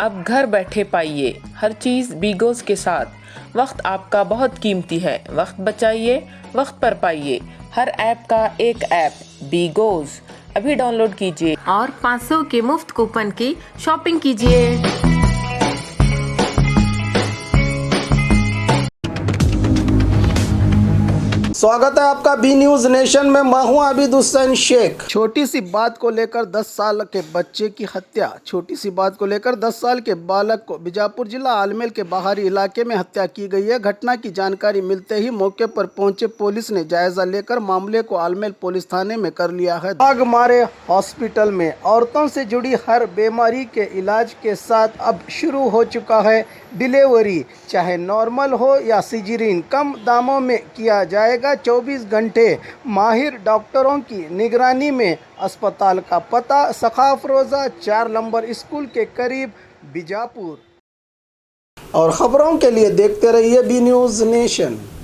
अब घर बैठे पाइए हर चीज़ बीगोज़ के साथ। वक्त आपका बहुत कीमती है, वक्त बचाइए, वक्त पर पाइए। हर ऐप का एक ऐप बीगोज़ अभी डाउनलोड कीजिए और 500 के मुफ्त कूपन की शॉपिंग कीजिए। स्वागत है आपका बी न्यूज नेशन में। मैं हूं आबिद हुसैन शेख। छोटी सी बात को लेकर 10 साल के बच्चे की हत्या। छोटी सी बात को लेकर 10 साल के बालक को बीजापुर जिला आलमेल के बाहरी इलाके में हत्या की गई है। घटना की जानकारी मिलते ही मौके पर पहुंचे पुलिस ने जायजा लेकर मामले को आलमेल पुलिस थाने में कर लिया है। आग मारे हॉस्पिटल में औरतों से जुड़ी हर बीमारी के इलाज के साथ अब शुरू हो चुका है डिलीवरी। चाहे नॉर्मल हो या सिजेरियन, कम दामों में किया जाएगा। 24 घंटे माहिर डॉक्टरों की निगरानी में। अस्पताल का पता सखाफ रोजा 4 नंबर स्कूल के करीब बीजापुर। और खबरों के लिए देखते रहिए बी न्यूज नेशन।